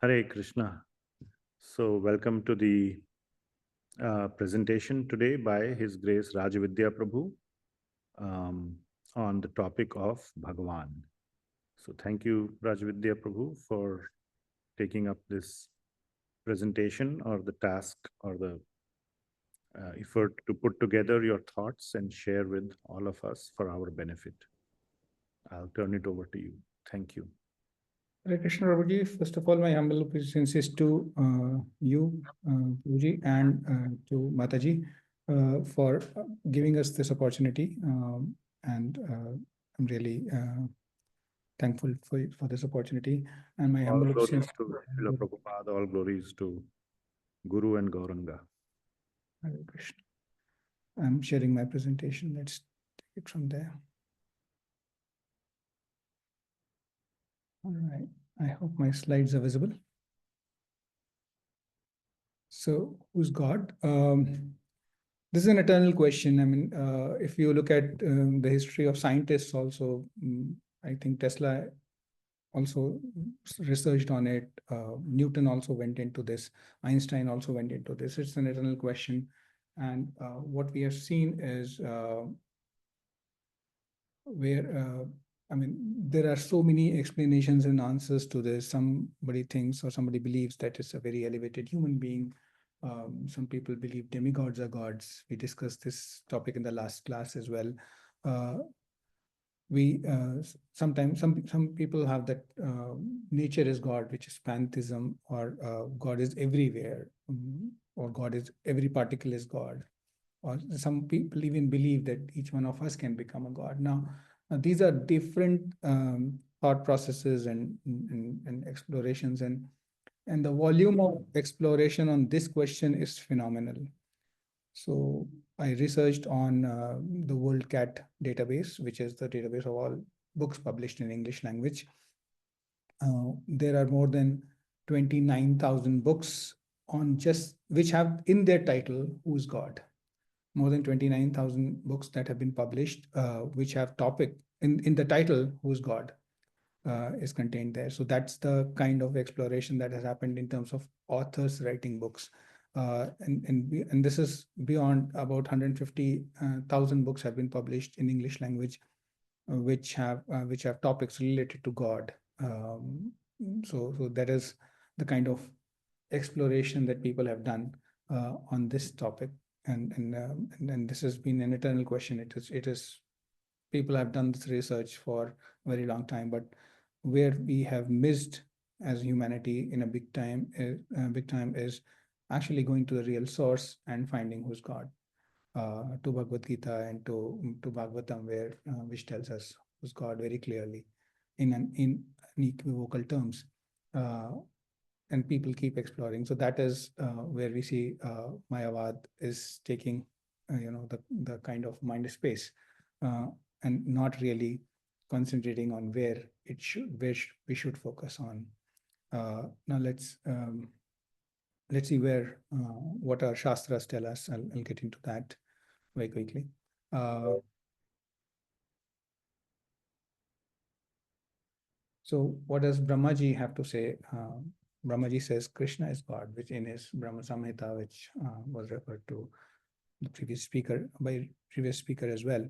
Hare Krishna. So, welcome to the presentation today by His Grace Vidya Prabhu um, on the topic of Bhagavan. So, thank you, Vidya Prabhu, for taking up this presentation or the task or the effort to put together your thoughts and share with all of us for our benefit. I'll turn it over to you. Thank you. Hare Krishna, Prabhuji. First of all, my humble obeisances to you, Prabhuji, and to Mataji for giving us this opportunity. And I'm really thankful for this opportunity. And my All humble glories obeisances to Srila Prabhupada, all glories to Guru and Gauranga. Hare Krishna. I'm sharing my presentation. Let's take it from there. All right. I hope my slides are visible. So, who's God? This is an eternal question. I mean, if you look at the history of scientists also, I think Tesla also researched on it. Newton also went into this. Einstein also went into this. It's an eternal question. And what we have seen is there are so many explanations and answers to this. Somebody thinks or somebody believes that it's a very elevated human being. Some people believe demigods are gods. We discussed this topic in the last class as well. Sometimes some people have that nature is God, which is pantheism, or God is everywhere, or God is every particle is God, or some people even believe that each one of us can become a God. Now, these are different thought processes and explorations, and the volume of exploration on this question is phenomenal. So I researched on the World Cat database, which is the database of all books published in English language. There are more than 29,000 books on just which have in their title, Who's God? More than 29,000 books that have been published, which have topic in the title, Who's God? Is contained there. So that's the kind of exploration that has happened in terms of authors writing books. And this is beyond about 150,000 books have been published in English language, which have topics related to God. So that is the kind of exploration that people have done on this topic, and this has been an eternal question. It is people have done this research for a very long time, but where we have missed as humanity in a big time is actually going to the real source and finding who's God, to Bhagavad Gita and to Bhagavatam, where which tells us who's God very clearly in unequivocal terms, and people keep exploring. So that is where we see Mayavad is taking the kind of mind space, and not really concentrating on where we should focus on. Now let's see where what our Shastras tell us. I'll get into that very quickly. So what does Brahmaji have to say? Brahmaji says Krishna is God, which in his Brahma Samhita, which was referred to the previous speaker as well.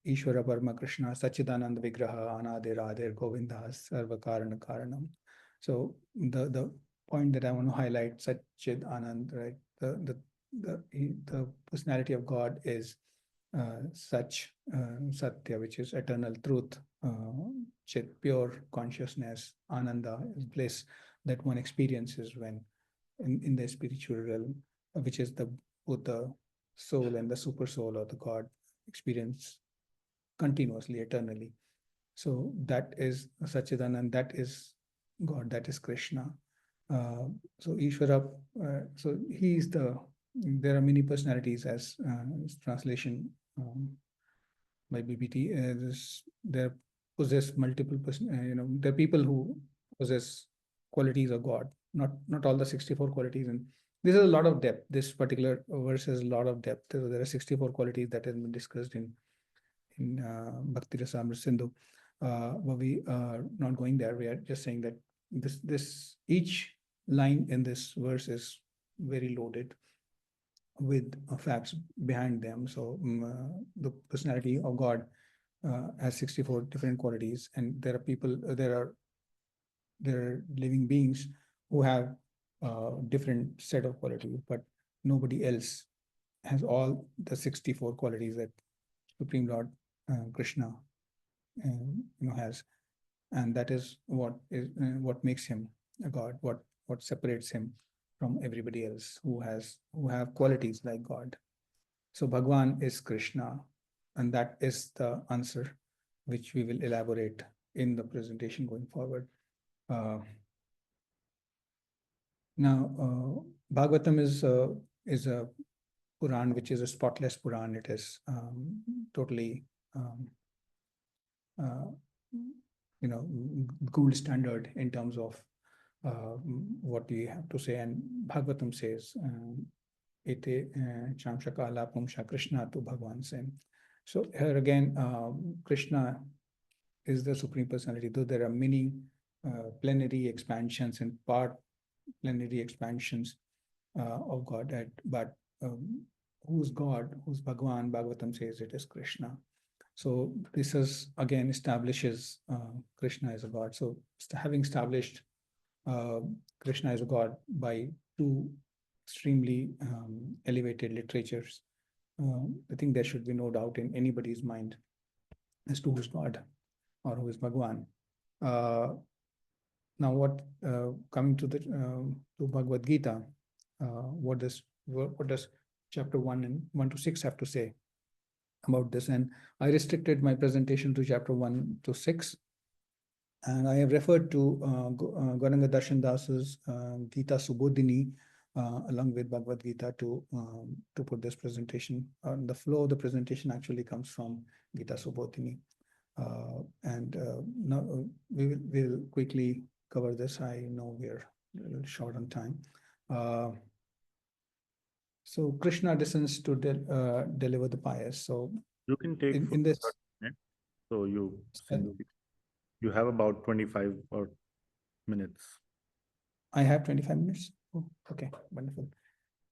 Ishvara Parma Krishna Sachidanand Vigraha Anadir Adir Govinda Sarva Karana Karanam. So the point that I want to highlight, Satchid Anand, right? The personality of God is Satya, which is eternal truth, Chit, pure consciousness, Ananda is bliss that one experiences when in the spiritual realm, which is both the soul and the super soul or the God experience continuously, eternally. So that is Sachidanand, that is God, that is Krishna. So Ishvara, so he is there are many personalities as translation by BBT. There possess multiple there are people who possess qualities of God, not all the 64 qualities. And there's a lot of depth. This particular verse has a lot of depth. There are 64 qualities that have been discussed in Bhakti Rasamrita Sindhu. But we are not going there. We are just saying that each line in this verse is very loaded with facts behind them. So the personality of God has 64 different qualities, and there are people, there are living beings who have different set of qualities, but nobody else has all the 64 qualities that Supreme Lord Krishna has, and that is what makes him a God, what separates him from everybody else who have qualities like God. So Bhagwan is Krishna, and that is the answer which we will elaborate in the presentation going forward. Now, Bhagavatam is a Puran which is a spotless Puran. It is totally gold standard in terms of what we have to say. And Bhagavatam says, Ete Chamshakala Pumsha Krishna to Bhagwan Sim. So here again, Krishna is the Supreme Personality, though there are many plenary expansions and part plenary expansions of God, but who's God, who's Bhagwan? Bhagavatam says it is Krishna. So this is again establishes Krishna as a God. So having established Krishna as a God by two extremely elevated literatures, I think there should be no doubt in anybody's mind as to who's God or who is Bhagwan. Now, what coming to the to Bhagavad Gita, what does chapter 1 and 1 to 6 have to say about this? And I restricted my presentation to chapter 1 to 6, and I have referred to Gauranga Darshan Das's Gita Subodhini along with Bhagavad Gita to put this presentation. The flow of the presentation actually comes from Gita Subodhini, and now we'll quickly cover this. I know we're a little short on time. So Krishna descends to deliver the pious. So You can take in this, 30 minutes. So you have about 25 or minutes. I have 25 minutes. Oh, okay, wonderful.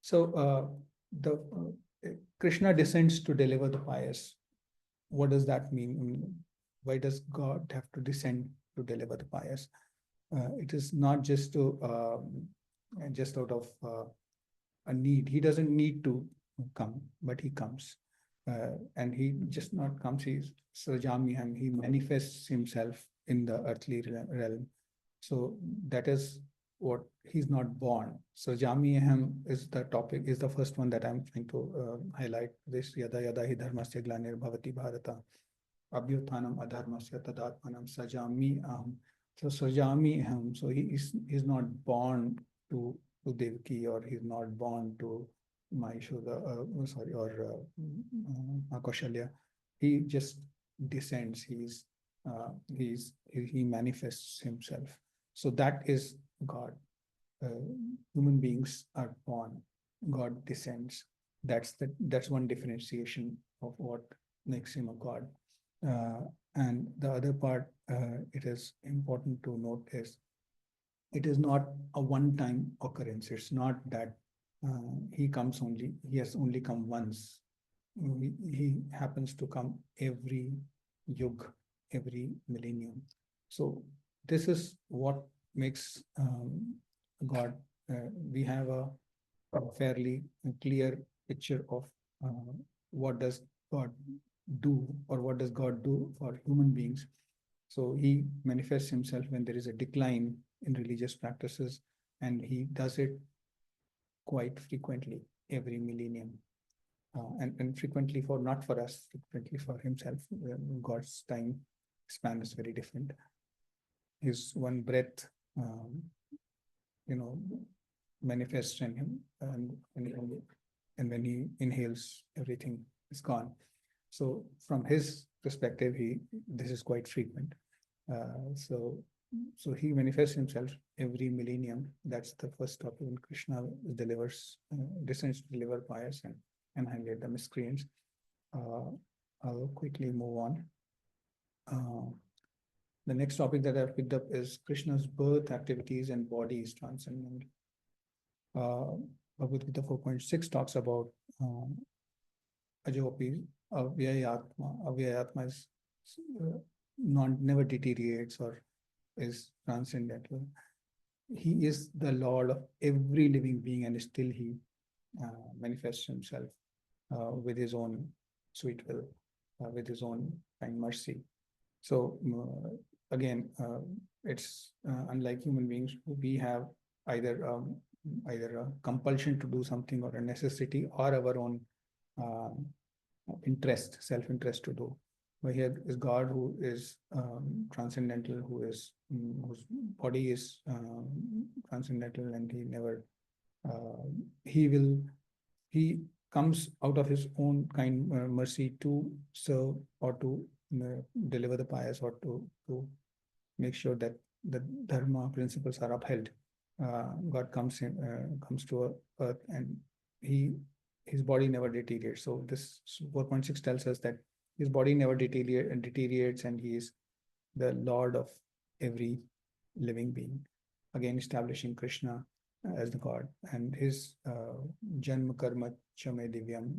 So the Krishna descends to deliver the pious. What does that mean? I mean, why does God have to descend to deliver the pious? It is not just to just out of a need. He doesn't need to come, but he comes, and he just not comes. He's Sajamiham. He manifests himself in the earthly realm. So that is what he's not born. So Jamiham is the topic, is the first one that I'm trying to highlight. This Yada Yada Hi Dharmasya Glanir Bhavati Bharata Abhyuthanam Adharmasya Tadatmanam Sajami Aham. So Sajami Aham. So he's not born to Devaki, or he's not born to Mahishoda, or Kaushalya. He just descends. He manifests himself. So that is God. Human beings are born. God descends. That's one differentiation of what makes him a God. And the other part, it is important to note, is it is not a one-time occurrence. It's not that he has only come once. He happens to come every yug, every millennium. So this is what makes God. We have a fairly clear picture of what does God do, or what does God do for human beings. So he manifests himself when there is a decline in religious practices, and he does it quite frequently every millennium. And frequently not for us, frequently for himself. God's time span is very different. His one breath, manifests in him, and when he inhales, everything is gone. So from his perspective, this is quite frequent. So he manifests himself every millennium. That's the first topic when Krishna descends to deliver pious and annihilate the miscreants. I'll quickly move on. The next topic that I've picked up is Krishna's birth, activities, and body is transcendent. Bhagavad Gita 4.6 talks about Ajopi, Avyayatma. Avyayatma is never deteriorates or is transcendental. He is the Lord of every living being, and still he manifests himself with his own sweet will, with his own kind mercy. So again, it's unlike human beings, we have either a compulsion to do something or a necessity or our own interest, self-interest to do. But here is God who is transcendental, whose body is transcendental, and he never he comes out of his own kind mercy to serve or to deliver the pious or to make sure that the dharma principles are upheld. God comes to earth, and his body never deteriorates. So this 4.6 tells us that his body never deteriorates, and he is the Lord of every living being. Again, establishing Krishna as the God, and his janma karma chame divyam.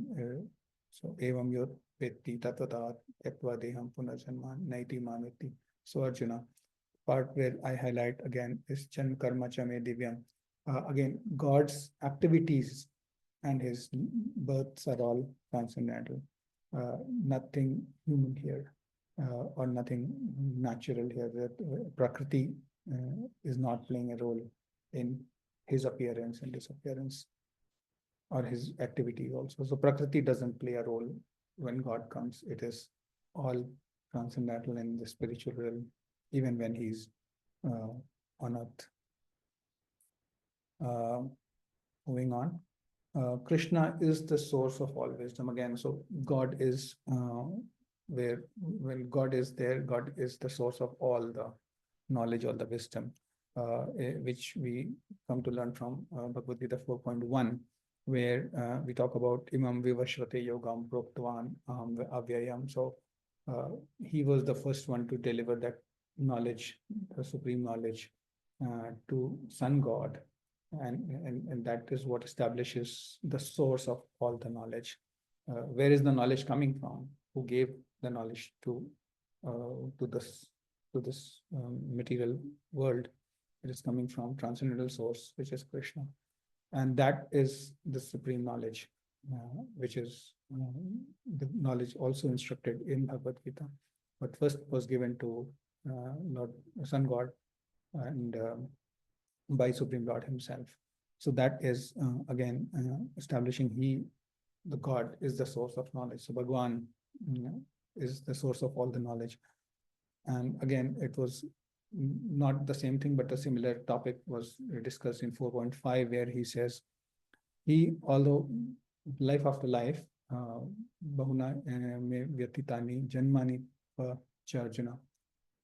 So evam yot vetti tatvatat ektva deham punarjanman naiti manveti. So Arjuna, part where I highlight again is janma karma chame divyam. Again, God's activities and his births are all transcendental. Nothing human here, or nothing natural here. That Prakriti is not playing a role in his appearance and disappearance, or his activity also. So Prakriti doesn't play a role when God comes. It is all transcendental in the spiritual realm, even when he's on earth. Moving on. Krishna is the source of all wisdom again. So God is when God is there, God is the source of all the knowledge, all the wisdom, which we come to learn from Bhagavad Gita 4.1, where we talk about Imam Vivashvate Yogam Proktvan Avyayam. So he was the first one to deliver that knowledge, the supreme knowledge, to Sun God. And that is what establishes the source of all the knowledge. Where is the knowledge coming from? Who gave the knowledge to this material world? It is coming from transcendental source, which is Krishna, and that is the supreme knowledge, which is the knowledge also instructed in Bhagavad Gita, but first was given to Lord Sun God and by Supreme Lord himself. So that is again establishing the God is the source of knowledge. So Bhagwan is the source of all the knowledge. And again, it was not the same thing, but a similar topic was discussed in 4.5, where he says, although life after life, bahuna me vyatitani janmani charjuna,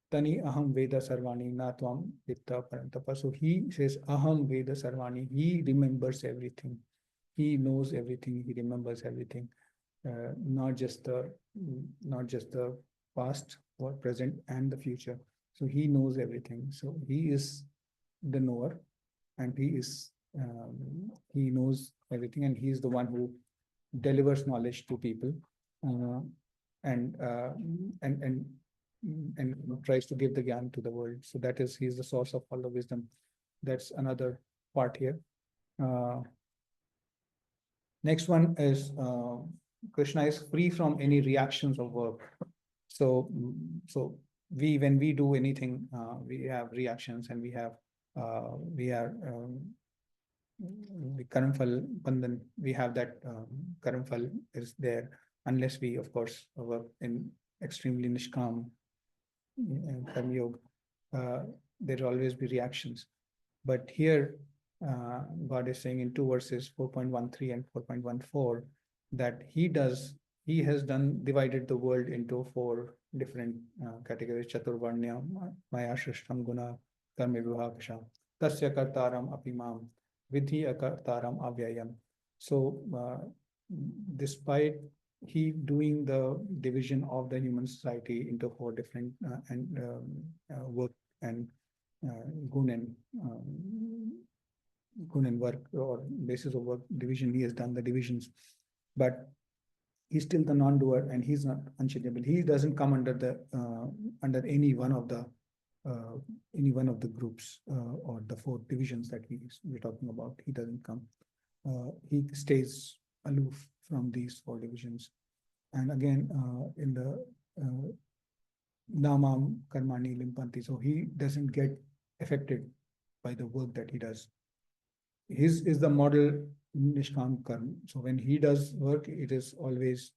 tani aham veda sarvani na tvam vitta parantapa. So he says, aham veda sarvani, he remembers everything. He knows everything, he remembers everything, not just the past or present and the future. So he knows everything. So he is the knower, and he knows everything, and he is the one who delivers knowledge to people, and tries to give the gyan to the world. So that is, he is the source of all the wisdom. That's another part here. Next one is Krishna is free from any reactions of work. So when we do anything, we have reactions, and we are the karamphal bandhan. We have that karamphal is there, unless we, of course, work in extremely nishkam karma yoga. There will always be reactions. But here, God is saying in two verses, 4.13 and 4.14, that he has divided the world into four different categories: Chaturvarnya, Maya Shrishtam Guna, Karma Vibhakasha, Tasya Kartaram Apimam, Vidya Kartaram Avyayam. So, despite he doing the division of the human society into 4 different work and gun and work, or basis of work division. He has done the divisions, but he's still the non-doer, and he's not unchangeable. He doesn't come under the under any one of the groups or the 4 divisions that we're talking about. He doesn't come. He stays aloof from these 4 divisions. And again, in the namam karmani limpanti, so he doesn't get affected by the work that he does. His is the model nishkam karma. So when he does work, it is always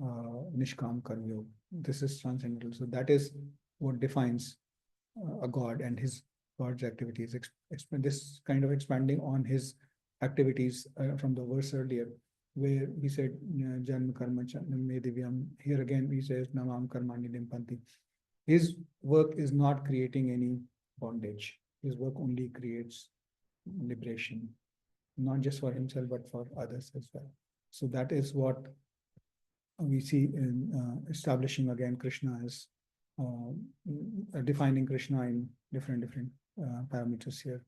nishkam karma yoga. This is transcendental. So that is what defines a god, and his god's activities. This kind of expanding on his activities from the verse earlier, where he said janma karma me divyam. Here again he says namam karmani limpanti. His work is not creating any bondage. His work only creates liberation, not just for himself but for others as well. So that is what we see in establishing again Krishna as defining Krishna in different parameters here.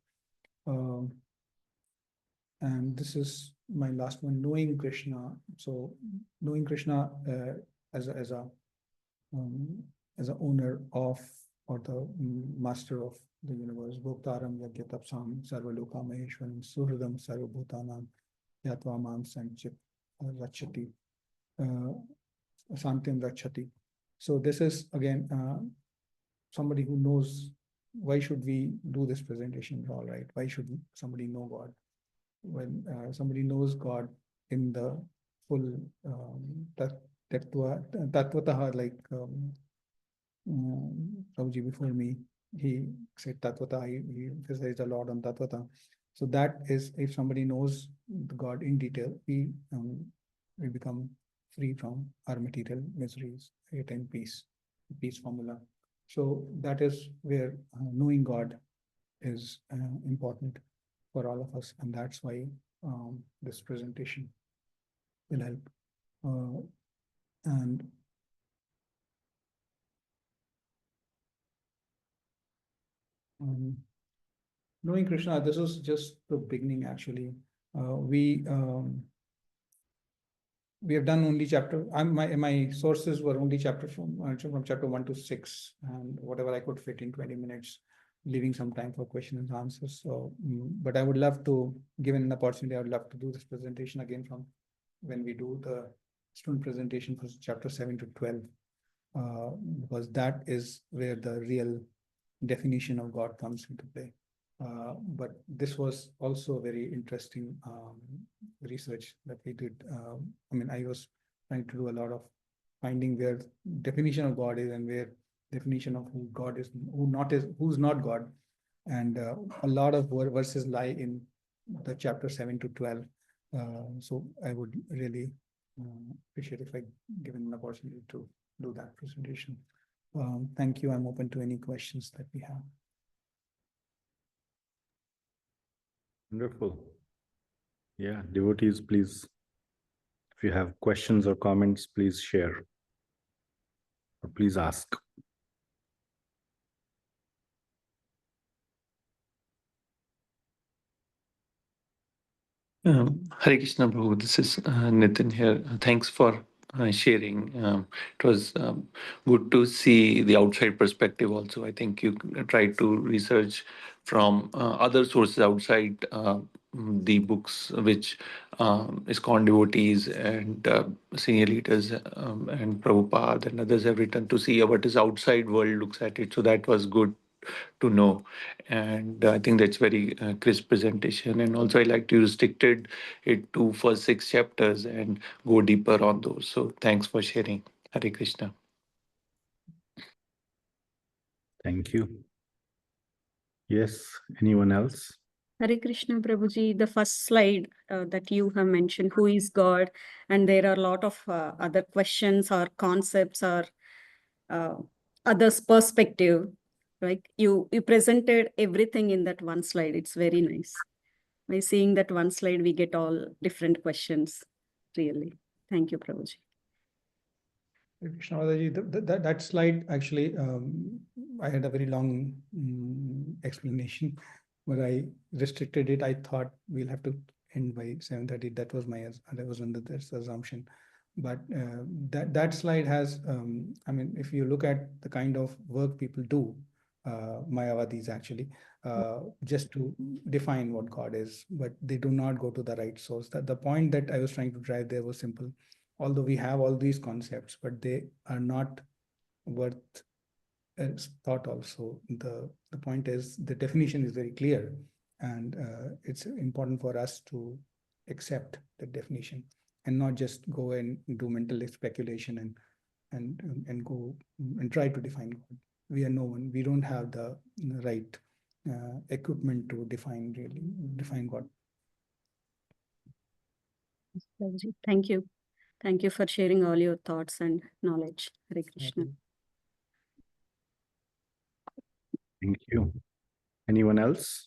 And this is my last one, knowing Krishna. So knowing Krishna as a owner of, or the master of the universe. Bhoktaram yagyatapsam sarvaloka maheshwaram suhridam sarvabhutanam yatva mam sanchit rachati santim rachati. So this is again somebody who knows why should we do this presentation at all, right? Why should somebody know God? When somebody knows God in the full tattvataha, like Prabhuji before me, he said tattvata, he emphasized a lot on tattvata. So that is, if somebody knows the God in detail, we become free from our material miseries, attain peace formula. So that is where knowing God is important for all of us, and that's why this presentation will help. And knowing Krishna, this was just the beginning actually. We have done only chapter. My sources were only chapter from chapter 1 to 6, and whatever I could fit in 20 minutes, leaving some time for questions and answers. So, but I would love to, given an opportunity, I would love to do this presentation again from when we do the student presentation for chapter 7 to 12, because that is where the real definition of God comes into play. But this was also very interesting research that we did. I mean, I was trying to do a lot of finding where definition of God is and where definition of who God is, who's not God. And a lot of verses lie in the chapter 7 to 12. So I would really appreciate if I given an opportunity to do that presentation. Thank you. I'm open to any questions that we have. Wonderful. Yeah, devotees, please, if you have questions or comments, please share or please ask. Hare Krishna, Prabhu. This is Nitin here. Thanks for sharing. It was good to see the outside perspective also. I think you tried to research from other sources outside the books which ISKCON devotees and senior leaders and Prabhupada and others have written, to see what is outside world looks at it. So that was good to know, and I think that's very crisp presentation. And also I like you restricted it to first 6 chapters and go deeper on those. So thanks for sharing. Hare Krishna. Thank you. Yes, anyone else? Hare Krishna, Prabhuji, the first slide that you have mentioned, who is God? And there are a lot of other questions or concepts or others' perspective, right? You presented everything in that one slide. It's very nice. By seeing that one slide, we get all different questions, really. Thank you, Prabhuji. Krishna Mataji, that slide actually, I had a very long explanation, but I restricted it. I thought we'll have to end by 7:30. That was under this assumption. But that slide has, I mean, if you look at the kind of work people do, Mayavadis actually, just to define what God is, but they do not go to the right source. That the point that I was trying to drive there was simple. Although we have all these concepts, but they are not worth thought also. The point is the definition is very clear, and it's important for us to accept the definition and not just go and do mental speculation and go and try to define God. We are no one. We don't have the right equipment to define God. Thank you. Thank you for sharing all your thoughts and knowledge. Hare Krishna. Thank you. Anyone else?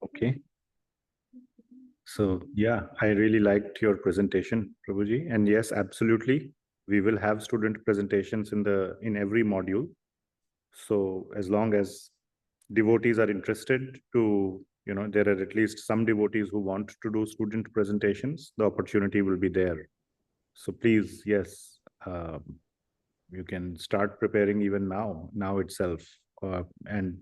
Okay. So yeah, I really liked your presentation, Prabhuji. And yes, absolutely. We will have student presentations in every module. So as long as devotees are interested to, there are at least some devotees who want to do student presentations, the opportunity will be there. So please, yes, you can start preparing even now itself. And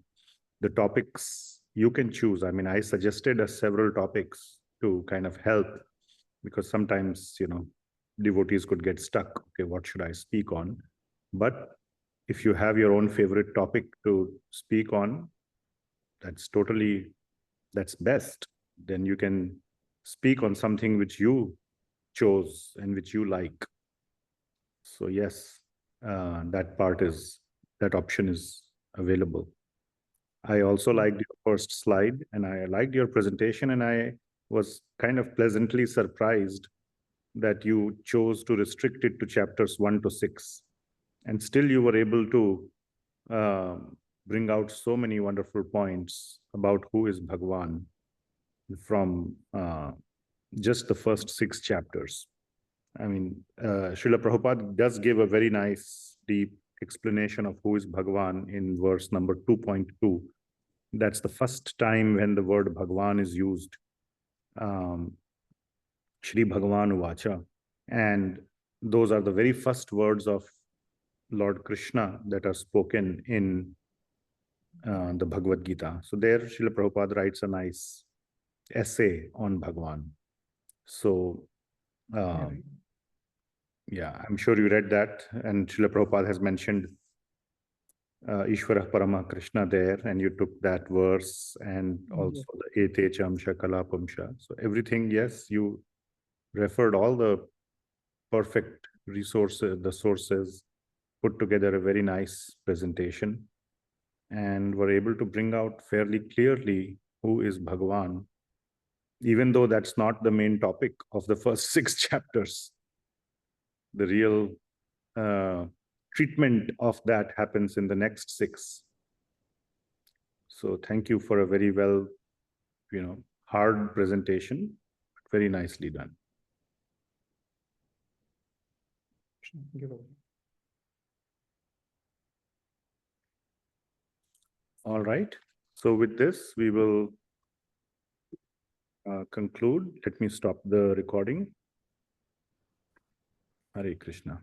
the topics you can choose. I mean, I suggested several topics to kind of help, because sometimes, devotees could get stuck. Okay, what should I speak on? But if you have your own favorite topic to speak on, that's best. Then you can speak on something which you chose and which you like. So yes, that option is available. I also liked your first slide, and I liked your presentation, and I was kind of pleasantly surprised that you chose to restrict it to chapters 1 to 6. And still you were able to bring out so many wonderful points about who is Bhagwan from just the first 6 chapters. I mean, Srila Prabhupada does give a very nice, deep explanation of who is Bhagwan in verse number 2.2. That's the first time when the word Bhagwan is used. Shri Bhagavan Uvacha. And those are the very first words of Lord Krishna that are spoken in the Bhagavad Gita. So there, Srila Prabhupada writes a nice essay on Bhagwan. So, yeah, I'm sure you read that. And Srila Prabhupada has mentioned Ishvara Parama Krishna there, and you took that verse and also the Ete Chamsha Kalapamsha. So everything, yes, you referred all the perfect resources, the sources, put together a very nice presentation, and were able to bring out fairly clearly who is Bhagavan, even though that's not the main topic of the first 6 chapters. The real treatment of that happens in the next 6. So thank you for a very well, hard presentation, but very nicely done. All right. So with this, we will conclude. Let me stop the recording. Hare Krishna.